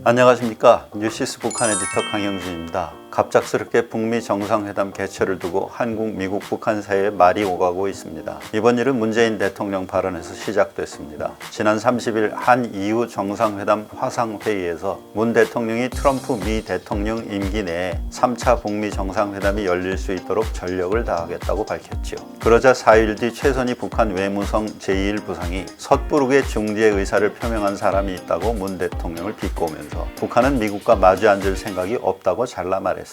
안녕하십니까. 뉴시스 북한 에디터 강영준입니다. 갑작스럽게 북미 정상회담 개최를 두고 한국, 미국, 북한 사이에 말이 오가고 있습니다. 이번 일은 문재인 대통령 발언에서 시작됐습니다. 지난 30일 한EU 정상회담 화상회의에서 문 대통령이 트럼프 미 대통령 임기 내에 3차 북미 정상회담이 열릴 수 있도록 전력을 다하겠다고 밝혔죠. 그러자 4일 뒤 최선희 북한 외무성 제2일 부상이 섣부르게 중재 의사를 표명한 사람이 있다고 문 대통령을 비꼬면서 북한은 미국과 마주 앉을 생각이 없다고 잘라 말했습니다.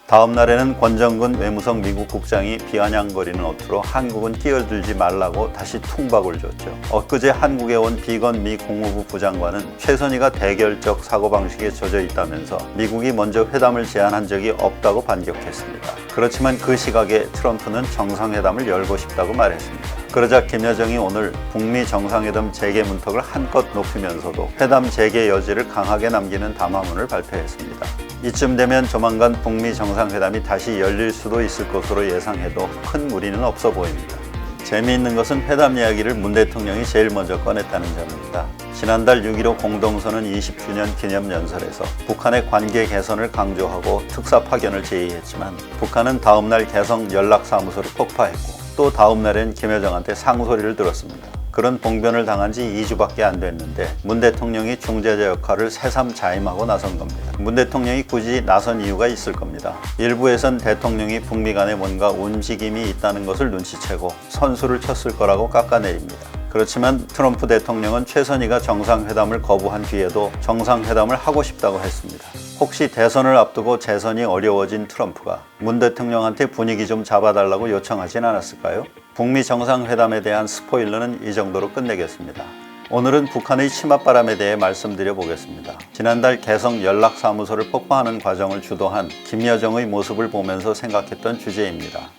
다음 날에는 권정근 외무성 미국 국장이 비아냥거리는 어투로 한국은 끼어들지 말라고 다시 퉁박을 줬죠. 엊그제 한국에 온 비건 미 국무부 부장관은 최선희가 대결적 사고방식에 젖어 있다면서 미국이 먼저 회담을 제안한 적이 없다고 반격했습니다. 그렇지만 그 시각에 트럼프는 정상회담을 열고 싶다고 말했습니다. 그러자 김여정이 오늘 북미 정상회담 재개 문턱을 한껏 높이면서도 회담 재개 여지를 강하게 남기는 담화문을 발표했습니다. 이쯤 되면 조만간 북미 정상회담이 다시 열릴 수도 있을 것으로 예상해도 큰 무리는 없어 보입니다. 재미있는 것은 회담 이야기를 문 대통령이 제일 먼저 꺼냈다는 점입니다. 지난달 6.15 공동선언 20주년 기념연설에서 북한의 관계 개선을 강조하고 특사 파견을 제의했지만 북한은 다음날 개성 연락사무소를 폭파했고 또 다음날엔 김여정한테 상소리를 들었습니다. 그런 봉변을 당한 지 2주밖에 안 됐는데 문 대통령이 중재자 역할을 새삼 자임하고 나선 겁니다. 문 대통령이 굳이 나선 이유가 있을 겁니다. 일부에선 대통령이 북미 간에 뭔가 움직임이 있다는 것을 눈치채고 선수를 쳤을 거라고 깎아내립니다. 그렇지만 트럼프 대통령은 최선희가 정상회담을 거부한 뒤에도 정상회담을 하고 싶다고 했습니다. 혹시 대선을 앞두고 재선이 어려워진 트럼프가 문 대통령한테 분위기 좀 잡아달라고 요청하진 않았을까요? 북미 정상회담에 대한 스포일러는 이 정도로 끝내겠습니다. 오늘은 북한의 치맛바람에 대해 말씀드려 보겠습니다. 지난달 개성 연락사무소를 폭파하는 과정을 주도한 김여정의 모습을 보면서 생각했던 주제입니다.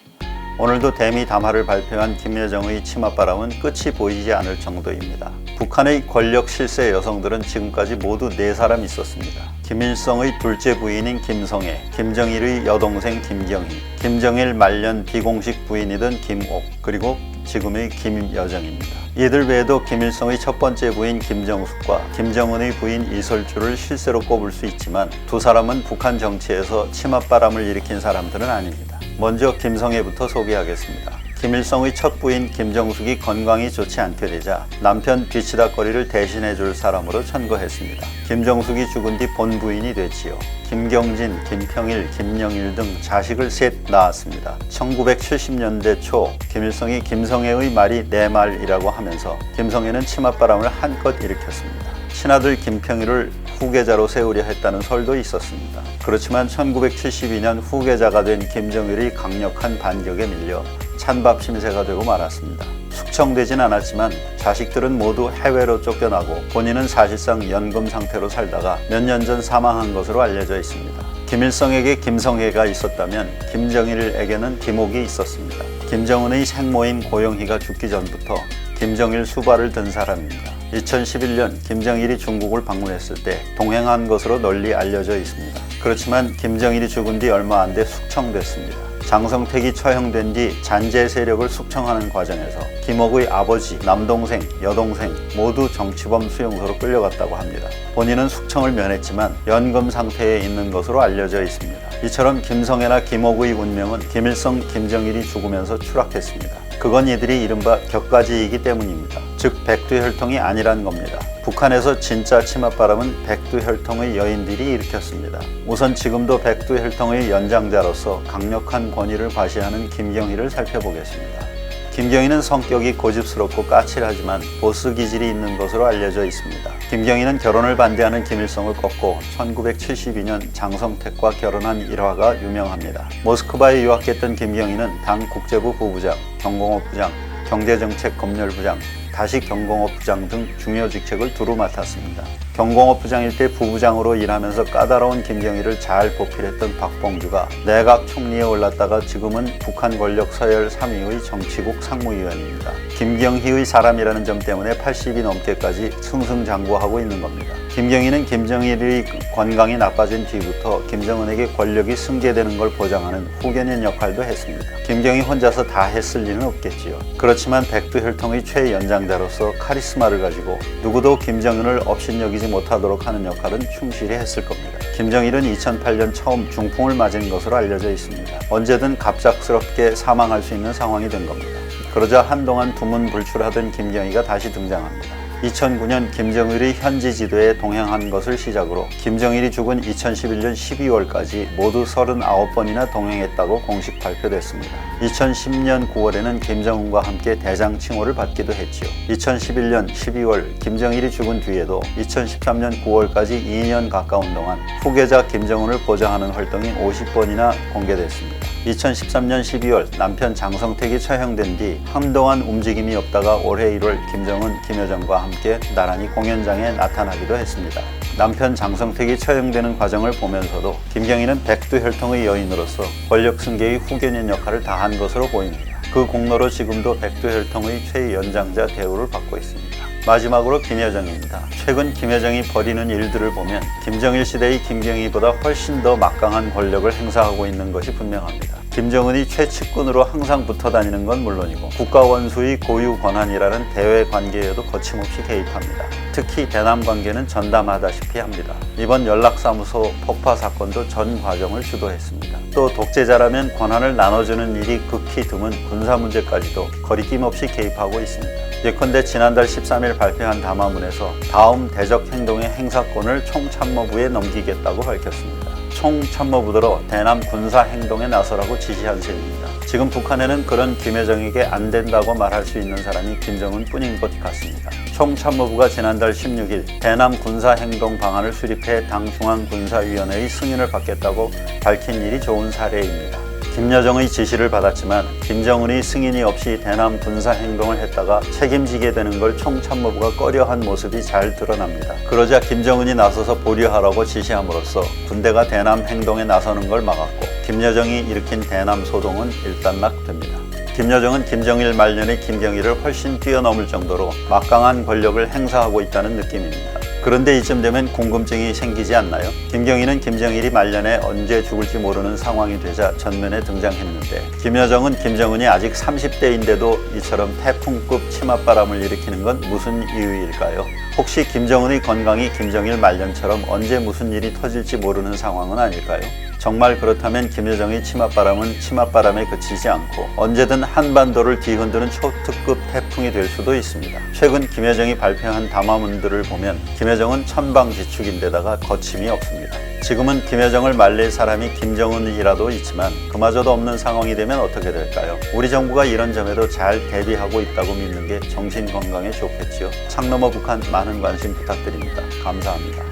오늘도 대미 담화를 발표한 김여정의 치맛바람은 끝이 보이지 않을 정도입니다. 북한의 권력 실세 여성들은 지금까지 모두 4사람 있었습니다. 김일성의 둘째 부인인 김성애, 김정일의 여동생 김경희, 김정일 말년 비공식 부인이던 김옥, 그리고 지금의 김여정입니다. 이들 외에도 김일성의 첫 번째 부인 김정숙과 김정은의 부인 이설주를 실세로 꼽을 수 있지만 두 사람은 북한 정치에서 치맛바람을 일으킨 사람들은 아닙니다. 먼저 김성애부터 소개하겠습니다. 김일성의 첫 부인 김정숙이 건강이 좋지 않게 되자 남편 뒤치다거리를 대신해줄 사람으로 천거했습니다. 김정숙이 죽은 뒤 본부인이 됐지요. 김경진, 김평일, 김영일 등 자식을 셋 낳았습니다. 1970년대 초 김일성이 김성애의 말이 내 말이라고 하면서 김성애는 치맛바람을 한껏 일으켰습니다. 친아들 김평일을 후계자로 세우려 했다는 설도 있었습니다. 그렇지만 1972년 후계자가 된 김정일이 강력한 반격에 밀려 찬밥 심세가 되고 말았습니다. 숙청되진 않았지만 자식들은 모두 해외로 쫓겨나고 본인은 사실상 연금 상태로 살다가 몇 년 전 사망한 것으로 알려져 있습니다. 김일성에게 김성애가 있었다면 김정일에게는 김옥이 있었습니다. 김정은의 생모인 고영희가 죽기 전부터 김정일 수발을 든 사람입니다. 2011년 김정일이 중국을 방문했을 때 동행한 것으로 널리 알려져 있습니다. 그렇지만 김정일이 죽은 뒤 얼마 안 돼 숙청됐습니다. 장성택이 처형된 뒤 잔재 세력을 숙청하는 과정에서 김옥의 아버지, 남동생, 여동생 모두 정치범 수용소로 끌려갔다고 합니다. 본인은 숙청을 면했지만 연금 상태에 있는 것으로 알려져 있습니다. 이처럼 김성애나 김옥의 운명은 김일성, 김정일이 죽으면서 추락했습니다. 그건 이들이 이른바 격가지이기 때문입니다. 즉 백두혈통이 아니란 겁니다. 북한에서 진짜 치맛바람은 백두혈통의 여인들이 일으켰습니다. 우선 지금도 백두혈통의 연장자로서 강력한 권위를 과시하는 김경희를 살펴보겠습니다. 김경희는 성격이 고집스럽고 까칠하지만 보스 기질이 있는 것으로 알려져 있습니다. 김경희는 결혼을 반대하는 김일성을 꺾고 1972년 장성택과 결혼한 일화가 유명합니다. 모스크바에 유학했던 김경희는 당 국제부 부부장, 경공업부장, 경제정책검열부장, 다시 경공업부장 등 중요 직책을 두루 맡았습니다. 경공업부장일 때 부부장으로 일하면서 까다로운 김경희를 잘 보필했던 박봉주가 내각 총리에 올랐다가 지금은 북한 권력 서열 3위의 정치국 상무위원입니다. 김경희의 사람이라는 점 때문에 80이 넘게까지 승승장구하고 있는 겁니다. 김경희는 김정일의 건강이 나빠진 뒤부터 김정은에게 권력이 승계되는 걸 보장하는 후견인 역할도 했습니다. 김경희 혼자서 다 했을 리는 없겠지요. 그렇지만 백두혈통의 최연장자로서 카리스마를 가지고 누구도 김정은을 업신여기지 못하도록 하는 역할은 충실히 했을 겁니다. 김정일은 2008년 처음 중풍을 맞은 것으로 알려져 있습니다. 언제든 갑작스럽게 사망할 수 있는 상황이 된 겁니다. 그러자 한동안 두문불출하던 김경희가 다시 등장합니다. 2009년 김정일이 현지 지도에 동행한 것을 시작으로 김정일이 죽은 2011년 12월까지 모두 39번이나 동행했다고 공식 발표됐습니다. 2010년 9월에는 김정은과 함께 대장 칭호를 받기도 했지요. 2011년 12월 김정일이 죽은 뒤에도 2013년 9월까지 2년 가까운 동안 후계자 김정은을 보좌하는 활동이 50번이나 공개됐습니다. 2013년 12월 남편 장성택이 처형된 뒤 한동안 움직임이 없다가 올해 1월 김정은, 김여정과 함께 나란히 공연장에 나타나기도 했습니다. 남편 장성택이 처형되는 과정을 보면서도 김경희는 백두혈통의 여인으로서 권력 승계의 후견인 역할을 다한 것으로 보입니다. 그 공로로 지금도 백두혈통의 최연장자 대우를 받고 있습니다. 마지막으로 김여정입니다. 최근 김여정이 벌이는 일들을 보면 김정일 시대의 김경희보다 훨씬 더 막강한 권력을 행사하고 있는 것이 분명합니다. 김정은이 최측근으로 항상 붙어 다니는 건 물론이고 국가 원수의 고유 권한이라는 대외 관계에도 거침없이 개입합니다. 특히 대남 관계는 전담하다시피 합니다. 이번 연락사무소 폭파 사건도 전 과정을 주도했습니다. 또 독재자라면 권한을 나눠주는 일이 극히 드문 군사 문제까지도 거리낌 없이 개입하고 있습니다. 예컨대 지난달 13일 발표한 담화문에서 다음 대적 행동의 행사권을 총참모부에 넘기겠다고 밝혔습니다. 총참모부대로 대남 군사 행동에 나서라고 지시한 셈입니다. 지금 북한에는 그런 김여정에게 안 된다고 말할 수 있는 사람이 김정은 뿐인 것 같습니다. 총참모부가 지난달 16일 대남 군사 행동 방안을 수립해 당 중앙군사위원회의 승인을 받겠다고 밝힌 일이 좋은 사례입니다. 김여정의 지시를 받았지만 김정은이 승인이 없이 대남 군사 행동을 했다가 책임지게 되는 걸 총참모부가 꺼려한 모습이 잘 드러납니다. 그러자 김정은이 나서서 보류하라고 지시함으로써 군대가 대남 행동에 나서는 걸 막았고 김여정이 일으킨 대남 소동은 일단락됩니다. 김여정은 김정일 말년의 김경희를 훨씬 뛰어넘을 정도로 막강한 권력을 행사하고 있다는 느낌입니다. 그런데 이쯤 되면 궁금증이 생기지 않나요? 김경희는 김정일이 말년에 언제 죽을지 모르는 상황이 되자 전면에 등장했는데 김여정은 김정은이 아직 30대인데도 이처럼 태풍급 치맛바람을 일으키는 건 무슨 이유일까요? 혹시 김정은의 건강이 김정일 말년처럼 언제 무슨 일이 터질지 모르는 상황은 아닐까요? 정말 그렇다면 김여정의 치맛바람은 치맛바람에 그치지 않고 언제든 한반도를 뒤흔드는 초특급 태풍이 될 수도 있습니다. 최근 김여정이 발표한 담화문들을 보면 김여정은 천방지축인데다가 거침이 없습니다. 지금은 김여정을 말릴 사람이 김정은이라도 있지만 그마저도 없는 상황이 되면 어떻게 될까요? 우리 정부가 이런 점에도 잘 대비하고 있다고 믿는 게 정신 건강에 좋겠지요. 창 너머 북한 많은 관심 부탁드립니다. 감사합니다.